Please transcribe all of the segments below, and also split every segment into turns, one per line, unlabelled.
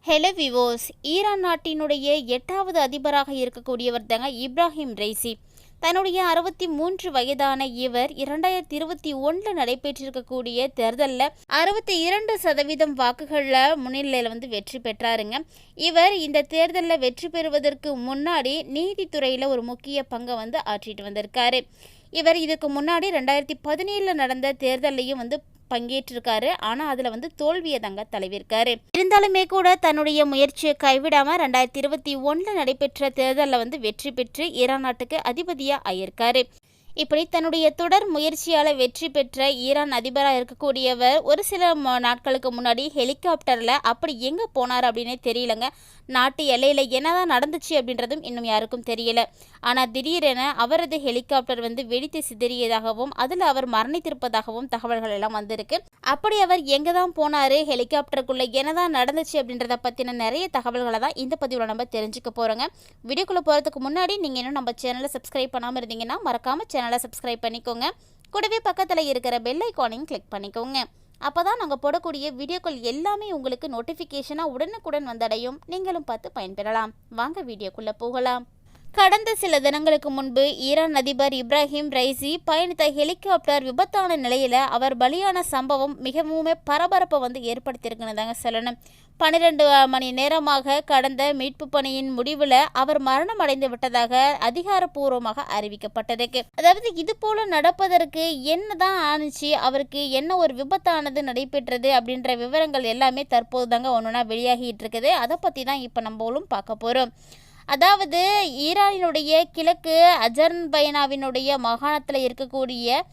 Hello விவோஸ், Iran நாட்டினுடைய 8வது அதிபராக இருக்கக்கூடியவர் தாங்க இப்ராஹிம் ரைசி. தன்னுடைய 63 வயதான இவர் 2021 நடைபெற்றிருக்கக்கூடிய தேர்தலில் 62% வாக்குகளில் முன்னிலையில் வெற்றி பெற்றாருங்க. இவர் இந்த தேர்தலில் வெற்றி பெறுவதற்கு முன்னாடி நீதித்துறையில் ஒரு முக்கிய பங்கை ஆற்றிட்டு வந்திருக்காரு. இவர் இதுக்கு முன்னாடி 2017 நடந்த தேர்தலையும் பங்கேற்றிருக்காரு. ஆனால் அதில் தோல்வியை தாங்க தழுவிருக்காரு. இருந்தாலுமே கூட தன்னுடைய முயற்சியை கைவிடாமல் 2021 நடைபெற்ற தேர்தலில் வெற்றி பெற்று ஈரான் நாட்டுக்கு அதிபதியாக ஆயிருக்காரு. இப்படி தன்னுடைய தொடர் முயற்சியால் வெற்றி பெற்ற ஈரான் அதிபராக இருக்கக்கூடியவர் ஒரு சில நாட்களுக்கு முன்னாடி ஹெலிகாப்டரில் அப்படி எங்கே போனார் அப்படின்னே தெரியலங்க. நாட்டு எல்லையில் என்னதான் நடந்துச்சு அப்படின்றதும் இன்னும் யாருக்கும் தெரியல. ஆனால் திடீரென அவரது ஹெலிகாப்டர் வெடித்து சிதறியதாகவும் அதில் அவர் மரணித்திருப்பதாகவும் தகவல்கள் எல்லாம் வந்திருக்கு. அப்படி அவர் எங்கே தான் போனார், ஹெலிகாப்டருக்குள்ளே என்னதான் நடந்துச்சு அப்படின்றத பற்றின நிறைய தகவல்களை தான் இந்த பதிவில் நம்ம தெரிஞ்சுக்க போகிறோங்க. வீடியோக்குள்ளே போகிறதுக்கு முன்னாடி நீங்கள் இன்னும் நம்ம சேனலை சப்ஸ்கிரைப் பண்ணாமல் இருந்தீங்கன்னா மறக்காமல் சேனலை சப்ஸ்கிரைப் பண்ணிக்கோங்க. கூடவே பக்கத்தில் இருக்கிற பெல் ஐக்கானையும் கிளிக் பண்ணிக்கோங்க. அப்போ தான் நாங்கள் போடக்கூடிய வீடியோக்கள் எல்லாமே உங்களுக்கு நோட்டிஃபிகேஷனாக உடனுக்குடன் வந்தடையும். நீங்களும் பார்த்து பயன்பெறலாம். வாங்க வீடியோக்குள்ளே போகலாம். கடந்த சில தினங்களுக்கு முன்பு ஈரான் அதிபர் இப்ராஹிம் ரைசி பயணித்த ஹெலிகாப்டர் விபத்தான நிலையில் அவர் பலியான சம்பவம் மிகவும் பரபரப்பை ஏற்படுத்தியிருக்குன்னு தாங்க சொல்லணும். 12 மணி நேரமாக கடந்த மீட்பு பணியின் முடிவில் அவர் மரணம் அடைந்து விட்டதாக அதிகாரப்பூர்வமாக அறிவிக்கப்பட்டிருக்கு. அதாவது இது போல நடப்பதற்கு என்னதான் ஆணுச்சு, அவருக்கு என்ன ஒரு விபத்தானது நடைபெற்றது அப்படின்ற விவரங்கள் எல்லாமே தற்போது தாங்க ஒன்றுனா வெளியாகிட்டு இருக்குது. அதை பற்றி தான் இப்போ நம்மளும் பார்க்க போகிறோம். அதாவது ஈரானினுடைய கிழக்கு அஜர்பைஜானினுடைய மாகாணத்தில் இருக்கக்கூடிய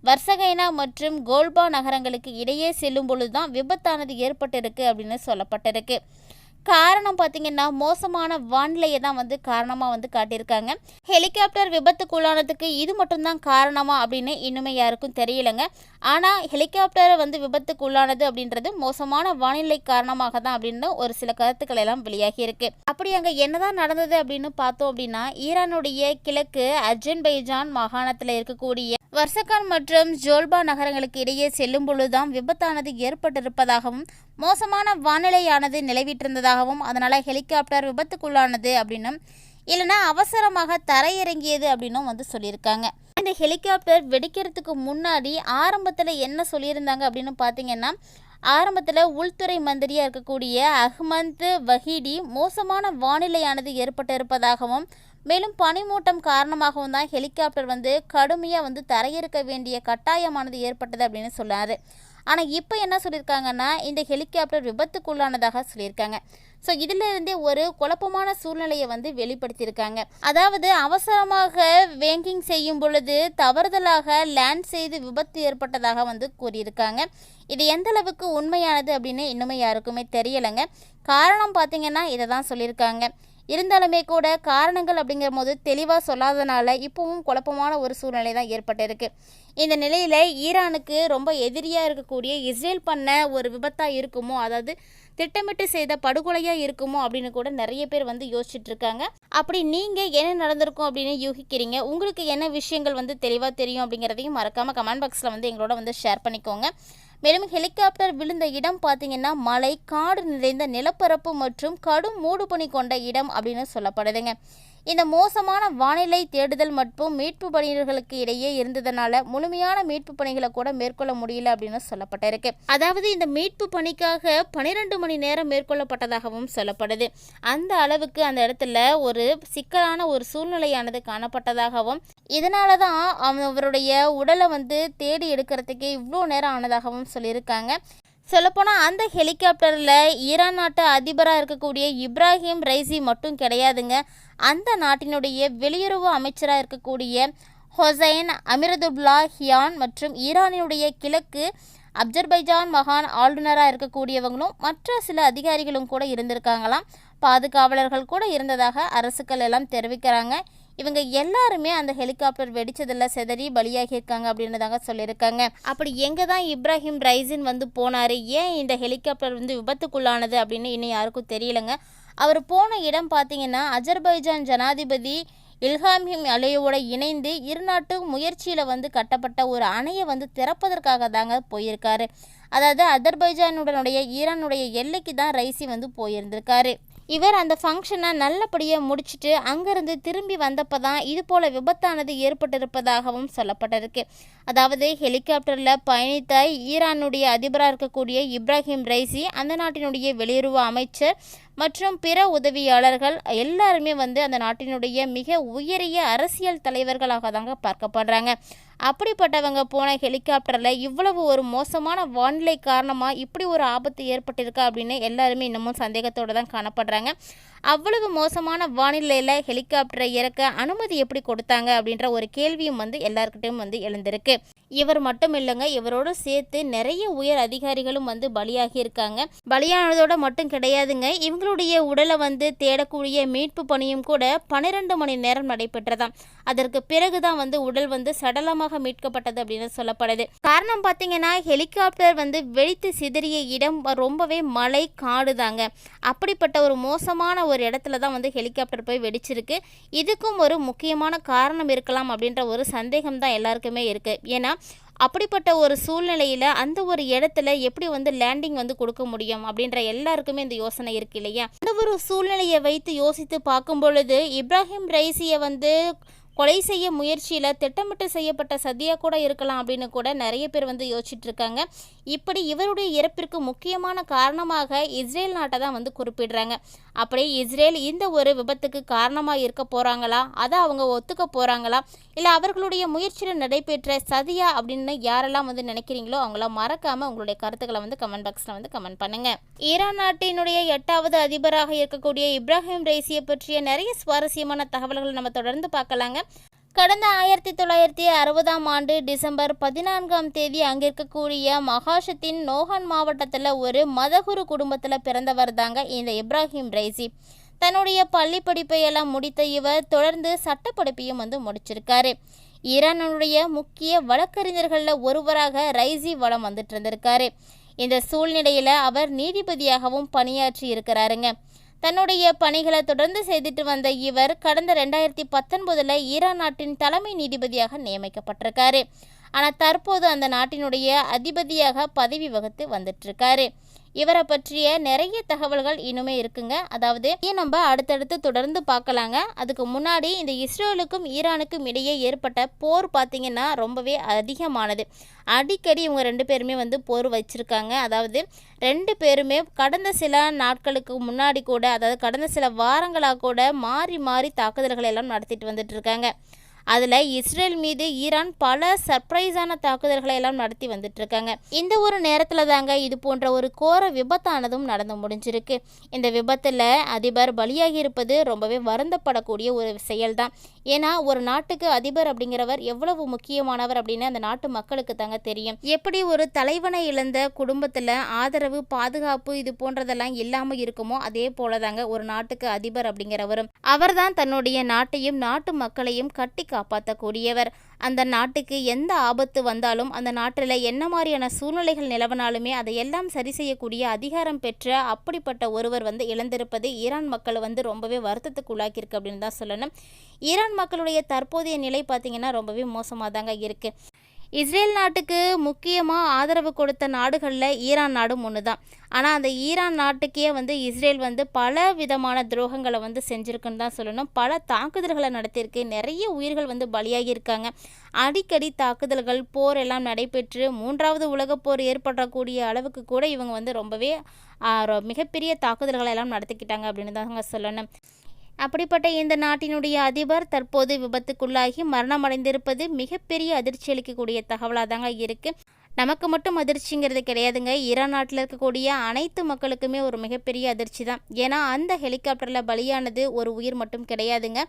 வர்சகைனா மற்றும் கோல்பா நகரங்களுக்கு இடையே செல்லும் பொழுது தான் விபத்தானது ஏற்பட்டிருக்கு அப்படின்னு சொல்லப்பட்டிருக்கு. காரணம் பார்த்திங்கன்னா மோசமான வானிலையை தான் காரணமாக காட்டியிருக்காங்க. ஹெலிகாப்டர் விபத்துக்குள்ளானதுக்கு இது மட்டும்தான் காரணமா அப்படின்னு இன்னுமே யாருக்கும் தெரியலைங்க. ஆனால் ஹெலிகாப்டரை விபத்துக்குள்ளானது அப்படின்றது மோசமான வானிலை காரணமாக தான் அப்படின்னு ஒரு சில கருத்துக்கள் எல்லாம் வெளியாகி இருக்கு. அப்படி அங்கே என்னதான் நடந்தது அப்படின்னு பார்த்தோம் அப்படின்னா, ஈரானுடைய கிழக்கு அஜர்பைஜான் மாகாணத்தில் இருக்கக்கூடிய வர்சகான் மற்றும் ஜோல்பா நகரங்களுக்கு இடையே செல்லும் பொழுதுதான் விபத்தானது ஏற்பட்டிருப்பதாகவும் மோசமான வானிலையானது நிலவிட்டிருந்ததாகவும் அதனால் ஹெலிகாப்டர் விபத்துக்குள்ளானது அப்படின்னும் இல்லைன்னா அவசரமாக தரையிறங்கியது அப்படின்னும் சொல்லியிருக்காங்க. இந்த ஹெலிகாப்டர் வெடிக்கிறதுக்கு முன்னாடி ஆரம்பத்தில் என்ன சொல்லியிருந்தாங்க அப்படின்னு பார்த்தீங்கன்னா, ஆரம்பத்தில் உள்துறை மந்திரியாக இருக்கக்கூடிய அஹ்மத் வஹீடி மோசமான வானிலையானது ஏற்பட்டிருப்பதாகவும் மேலும் பனிமூட்டம் காரணமாகவும் தான் ஹெலிகாப்டர் கடுமையாக தரையிறக்க வேண்டிய கட்டாயமானது ஏற்பட்டது அப்படின்னு சொன்னார். ஆனால் இப்போ என்ன சொல்லியிருக்காங்கன்னா, இந்த ஹெலிகாப்டர் விபத்துக்குள்ளானதாக சொல்லியிருக்காங்க. ஸோ இதிலிருந்தே ஒரு குழப்பமான சூழ்நிலையை வெளிப்படுத்தியிருக்காங்க. அதாவது அவசரமாக வேங்கிங் செய்யும் பொழுது தவறுதலாக லேண்ட் செய்து விபத்து ஏற்பட்டதாக கூறியிருக்காங்க. இது எந்த அளவுக்கு உண்மையானது அப்படின்னு இன்னுமே யாருக்குமே தெரியலைங்க. காரணம் பார்த்திங்கன்னா இதை தான் சொல்லியிருக்காங்க. இருந்தாலுமே கூட காரணங்கள் அப்படிங்கிற போது தெளிவாக சொல்லாதனால இப்போவும் குழப்பமான ஒரு சூழ்நிலை தான் ஏற்பட்டிருக்கு. இந்த நிலையில் ஈரானுக்கு ரொம்ப எதிரியாக இருக்கக்கூடிய இஸ்ரேல் பண்ண ஒரு விபத்தாக இருக்குமோ, அதாவது திட்டமிட்டு செய்த படுகொலையாக இருக்குமோ அப்படின்னு கூட நிறைய பேர் யோசிச்சுட்டு இருக்காங்க. அப்படி நீங்கள் என்ன நடந்திருக்கும் அப்படின்னு யூகிக்கிறீங்க? உங்களுக்கு என்ன விஷயங்கள் தெளிவாக தெரியும் அப்படிங்கிறதையும் மறக்காமல் கமெண்ட் பாக்ஸில் எங்களோட ஷேர் பண்ணிக்கோங்க. மேலும் ஹெலிகாப்டர் விழுந்த இடம் பார்த்தீங்கன்னா மலை, காடு நிறைந்த நிலப்பரப்பு மற்றும் கடும் மூடுபனி கொண்ட இடம் அப்படின்னு சொல்லப்படுதுங்க. இந்த மோசமான வானிலை தேடுதல் மற்றும் மீட்பு பணிகளுக்கு இடையே இருந்ததுனால முழுமையான மீட்பு பணிகளை கூட மேற்கொள்ள முடியல அப்படின்னு சொல்லப்பட்டிருக்கு. அதாவது இந்த மீட்பு பணிக்காக 12 மணி நேரம் மேற்கொள்ளப்பட்டதாகவும் சொல்லப்படுது. அந்த அளவுக்கு அந்த இடத்துல ஒரு சிக்கலான ஒரு சூழ்நிலையானது காணப்பட்டதாகவும் இதனால தான் அவருடைய உடலை தேடி எடுக்கிறதுக்கே இவ்வளோ நேரம் ஆனதாகவும் சொல்லியிருக்காங்க. சொல்லப்போனால் அந்த ஹெலிகாப்டரில் ஈரான் நாட்டு அதிபராக இருக்கக்கூடிய இப்ராஹிம் ரைசி மட்டும் கிடையாதுங்க. அந்த நாட்டினுடைய வெளியுறவு அமைச்சராக இருக்கக்கூடிய ஹொசைன் அமிரதுல்லாஹியான் மற்றும் ஈரானினுடைய கிழக்கு அஜர்பைஜான் மகான் ஆளுநராக இருக்கக்கூடியவங்களும் மற்ற சில அதிகாரிகளும் கூட இருந்திருக்காங்களாம். பாதுகாவலர்கள் கூட இருந்ததாக அரசுகள் எல்லாம் தெரிவிக்கிறாங்க. இவங்க எல்லாருமே அந்த ஹெலிகாப்டர் வெடிச்சதில் செதறி பலியாகியிருக்காங்க அப்படின்னு தாங்க சொல்லியிருக்காங்க. அப்படி எங்கே தான் இப்ராஹிம் ரைசின் போனார், ஏன் இந்த ஹெலிகாப்டர் விபத்துக்குள்ளானது அப்படின்னு இன்னும் யாருக்கும் தெரியலைங்க. அவர் போன இடம் பார்த்தீங்கன்னா அஜர்பைஜான் ஜனாதிபதி இல்ஹாம் அலியோட இணைந்து இருநாட்டு முயற்சியில் கட்டப்பட்ட ஒரு அணையை திறப்பதற்காக தாங்க போயிருக்காரு. அதாவது அஜர்பைஜானுடனுடைய ஈரானுடைய எல்லைக்கு தான் ரைசி வந்து போயிருந்திருக்காரு. இவர் அந்த ஃபங்க்ஷனை நல்லபடியாக முடிச்சுட்டு அங்கேருந்து திரும்பி வந்தப்போ தான் இது போல் விபத்தானது ஏற்பட்டிருப்பதாகவும் சொல்லப்பட்டிருக்கு. அதாவது ஹெலிகாப்டரில் பயணித்த ஈரானுடைய அதிபராக இருக்கக்கூடிய இப்ராஹிம் ரைசி, அந்த நாட்டினுடைய வெளியுறவு அமைச்சர் மற்றும் பிற உதவியாளர்கள் எல்லாருமே வந்து அந்த நாட்டினுடைய மிக உயரிய அரசியல் தலைவர்களாக தாங்க பார்க்கப்படுறாங்க. அப்படிப்பட்டவங்க போன ஹெலிகாப்டரில் இவ்வளவு ஒரு மோசமான வானிலை காரணமாக இப்படி ஒரு ஆபத்து ஏற்பட்டிருக்கா அப்படின்னு எல்லாருமே இன்னமும் சந்தேகத்தோடு தான் காணப்படுறாங்க. அவ்வளவு மோசமான வானிலையில் ஹெலிகாப்டரை இறக்க அனுமதி எப்படி கொடுத்தாங்க அப்படின்ற ஒரு கேள்வியும் வந்து எல்லாருக்கிட்டையும் வந்து எழுந்திருக்கு. இவர் மட்டும் இல்லைங்க, இவரோடு சேர்த்து நிறைய உயர் அதிகாரிகளும் வந்து பலியாகி இருக்காங்க. பலியானதோட மட்டும் கிடையாதுங்க, இவங்களுடைய உடலை வந்து தேடக்கூடிய மீட்பு பணியும் கூட 12 மணி நேரம் நடைபெற்றதாம். அதற்கு பிறகுதான் வந்து உடல் வந்து சடலமாக மீட்கப்பட்டது அப்படின்னு சொல்லப்படுது. காரணம் பார்த்தீங்கன்னா, ஹெலிகாப்டர் வந்து வெடித்து சிதறிய இடம் ரொம்பவே மலை காடு தாங்க. அப்படிப்பட்ட ஒரு மோசமான ஒரு இடத்துல தான் வந்து ஹெலிகாப்டர் போய் வெடிச்சிருக்கு. இதுக்கும் ஒரு முக்கியமான காரணம் இருக்கலாம் அப்படின்ற ஒரு சந்தேகம் தான் எல்லாருக்குமே இருக்குது. ஏன்னா அப்படிப்பட்ட ஒரு சூழ்நிலையில் அந்த ஒரு இடத்துல எப்படி வந்து லேண்டிங் வந்து கொடுக்க முடியும் அப்படின்ற எல்லாருக்குமே இந்த யோசனை இருக்கு இல்லையா? அந்த ஒரு சூழ்நிலையை வைத்து யோசித்து பார்க்கும் பொழுது இப்ராஹிம் ரைசியை வந்து கொலை செய்ய முயற்சியில் திட்டமிட்டு செய்யப்பட்ட சதியாக கூட இருக்கலாம் அப்படின்னு கூட நிறைய பேர் வந்து யோசிச்சுட்டு இருக்காங்க. இப்படி இவருடைய இறப்பிற்கு முக்கியமான காரணமாக இஸ்ரேல் நாட்டை தான் வந்து குறிப்பிடுறாங்க. அப்படியே இஸ்ரேல் இந்த ஒரு விபத்துக்கு காரணமாக இருக்க போகிறாங்களா, அதை அவங்க ஒத்துக்க போகிறாங்களா, இல்லை அவர்களுடைய முயற்சியில் நடைபெற்ற சதியா அப்படின்னு யாரெல்லாம் வந்து நினைக்கிறீங்களோ அவங்களாம் மறக்காமல் உங்களுடைய கருத்துக்களை வந்து கமெண்ட் பாக்ஸில் வந்து கமெண்ட் பண்ணுங்கள். ஈரான் நாட்டினுடைய 8வது அதிபராக இருக்கக்கூடிய இப்ராஹிம் ரைசியை பற்றிய நிறைய சுவாரஸ்யமான தகவல்களை நம்ம தொடர்ந்து பார்க்கலாங்க. கடந்த 1960ஆம் ஆண்டு டிசம்பர் 14ஆம் தேதி அங்கிருக்கக்கூடிய மகாஷத்தின் நோஹான் மாவட்டத்தில் ஒரு மதகுரு குடும்பத்தில் பிறந்தவர் தாங்க இந்த இப்ராஹிம் ரைசி. தன்னுடைய பள்ளி படிப்பை எல்லாம் முடித்த இவர் தொடர்ந்து சட்டப்படிப்பையும் வந்து முடிச்சிருக்காரு. ஈரானுடைய முக்கிய வழக்கறிஞர்களில் ஒருவராக ரைசி வலம் வந்துட்டு இருந்திருக்காரு. இந்த சூழ்நிலையில் அவர் நீதிபதியாகவும் பணியாற்றி இருக்கிறாருங்க. தன்னுடைய பணிகளை தொடர்ந்து செய்துட்டு வந்த இவர் கடந்த 2019 ஈரான் நாட்டின் தலைமை நீதிபதியாக நியமிக்கப்பட்டிருக்காரு. ஆனால் தற்போது அந்த நாட்டினுடைய அதிபதியாக பதவி வகித்து வந்துட்டுருக்காரு. இவரை பற்றிய நிறைய தகவல்கள் இன்னுமே இருக்குங்க. அதாவது நம்ம அடுத்தடுத்து தொடர்ந்து பார்க்கலாங்க. அதுக்கு முன்னாடி இந்த இஸ்ரேலுக்கும் ஈரானுக்கும் இடையே ஏற்பட்ட போர் பார்த்திங்கன்னா ரொம்பவே அதிகமானது. அடிக்கடி இவங்க 2 பேருமே வந்து போர் வச்சுருக்காங்க. அதாவது 2 பேருமே கடந்த சில நாட்களுக்கு முன்னாடி கூட, அதாவது கடந்த சில வாரங்களாக கூட மாறி மாறி தாக்குதல்களை எல்லாம் நடத்திட்டு வந்துட்டு இருக்காங்க. அதில் இஸ்ரேல் மீது ஈரான் பல சர்ப்ரைஸான தாக்குதல்களை எல்லாம் நடத்தி வந்துட்டுருக்காங்க. இந்த ஒரு நேரத்தில் தாங்க இது போன்ற ஒரு கோர விபத்தானதும் நடந்து முடிஞ்சிருக்கு. இந்த விபத்தில் அதிபர் பலியாகி இருப்பது ரொம்பவே வருந்தப்படக்கூடிய ஒரு செயல்தான். ஏன்னா ஒரு நாட்டுக்கு அதிபர் அப்படிங்கிறவர் எவ்வளவு முக்கியமானவர் அப்படின்னு அந்த நாட்டு மக்களுக்கு தாங்க தெரியும். எப்படி ஒரு தலைவனை இழந்த குடும்பத்தில் ஆதரவு, பாதுகாப்பு இது போன்றதெல்லாம் இல்லாமல் இருக்குமோ அதே போல தாங்க ஒரு நாட்டுக்கு அதிபர் அப்படிங்கிறவரும். அவர் தான் தன்னுடைய நாட்டையும் நாட்டு மக்களையும் கட்டி காப்பாற்றக்கூடியவர். அந்த நாட்டுக்கு எந்த ஆபத்து வந்தாலும், அந்த நாட்டில் என்ன மாதிரியான சூழ்நிலைகள் நிலவனாலுமே அதையெல்லாம் சரி செய்யக்கூடிய அதிகாரம் பெற்ற அப்படிப்பட்ட ஒருவர் வந்து இழந்திருப்பது ஈரான் மக்கள் வந்து ரொம்பவே வருத்தத்துக்கு உள்ளாக்கியிருக்கு அப்படின்னு தான் சொல்லணும். ஈரான் மக்களுடைய தற்போதைய நிலை பார்த்திங்கன்னா ரொம்பவே மோசமாக தாங்க இருக்குது. இஸ்ரேல் நாட்டுக்கு முக்கியமாக ஆதரவு கொடுத்த நாடுகளில் ஈரான் நாடும் ஒன்று தான். ஆனால் அந்த ஈரான் நாட்டுக்கே வந்து இஸ்ரேல் வந்து பல விதமான துரோகங்களை வந்து செஞ்சுருக்குன்னு தான் சொல்லணும். பல தாக்குதல்களை நடத்தியிருக்கு. நிறைய உயிர்கள் வந்து பலியாகி இருக்காங்க. அடிக்கடி தாக்குதல்கள், போர் எல்லாம் நடைபெற்று 3வது உலகப் போர் ஏற்படக்கூடிய அளவுக்கு கூட இவங்க வந்து ரொம்பவே மிகப்பெரிய தாக்குதல்களை எல்லாம் நடத்திக்கிட்டாங்க அப்படின்னு தாங்க சொல்லணும். அப்படிப்பட்ட இந்த நாட்டினுடைய அதிபர் தற்போது விபத்துக்குள்ளாகி மரணமடைந்திருப்பது மிகப்பெரிய அதிர்ச்சி அளிக்கக்கூடிய தகவலாக தாங்க இருக்குது. நமக்கு மட்டும் அதிர்ச்சிங்கிறது கிடையாதுங்க. ஈரான் நாட்டில் இருக்கக்கூடிய அனைத்து மக்களுக்குமே ஒரு மிகப்பெரிய அதிர்ச்சி தான். ஏன்னா அந்த ஹெலிகாப்டரில் பலியானது ஒரு உயிர் மட்டும் கிடையாதுங்க.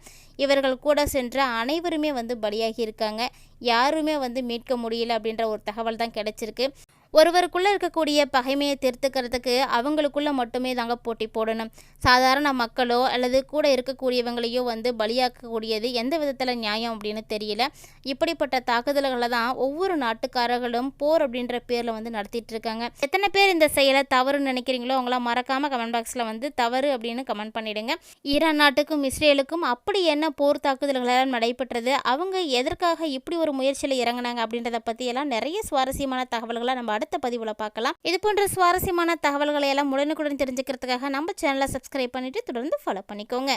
இவர்கள் கூட சென்ற அனைவருமே வந்து பலியாகி இருக்காங்க. யாருமே வந்து மீட்க முடியல அப்படின்ற ஒரு தகவல் தான் கிடைச்சிருக்கு. ஒருவருக்குள்ளே இருக்கக்கூடிய பகைமையை தீர்த்துக்கிறதுக்கு அவங்களுக்குள்ளே மட்டுமே தாங்க போட்டி போடணும். சாதாரண மக்களோ அல்லது கூட இருக்கக்கூடியவங்களையோ வந்து பலியாக்கக்கூடியது எந்த விதத்தில் நியாயம் அப்படின்னு தெரியல. இப்படிப்பட்ட தாக்குதல்களை தான் ஒவ்வொரு நாட்டுக்காரர்களும் போர் அப்படின்ற பேரில் வந்து நடத்திட்டு இருக்காங்க. எத்தனை பேர் இந்த செயலை தவறுன்னு நினைக்கிறீங்களோ அவங்களாம் மறக்காமல் கமெண்ட் பாக்ஸில் வந்து தவறு அப்படின்னு கமெண்ட் பண்ணிடுங்க. ஈரான் நாட்டுக்கும் இஸ்ரேலுக்கும் அப்படி என்ன போர் தாக்குதல்களெல்லாம் நடைபெற்றது, அவங்க எதற்காக இப்படி ஒரு முயற்சியில் இறங்கினாங்க அப்படின்றத பற்றியெல்லாம் நிறைய சுவாரஸ்யமான தகவல்களை நம்ம அடுத்த பதிவில் பார்க்கலாம். இது போன்ற சுவாரஸ்யமான தகவல்களை எல்லாம் உடனுக்குடன் தெரிஞ்சுக்கிறதுக்காக நம்ம சேனலை சப்ஸ்கிரைப் பண்ணிட்டு தொடர்ந்து ஃபாலோ பண்ணிக்கோங்க.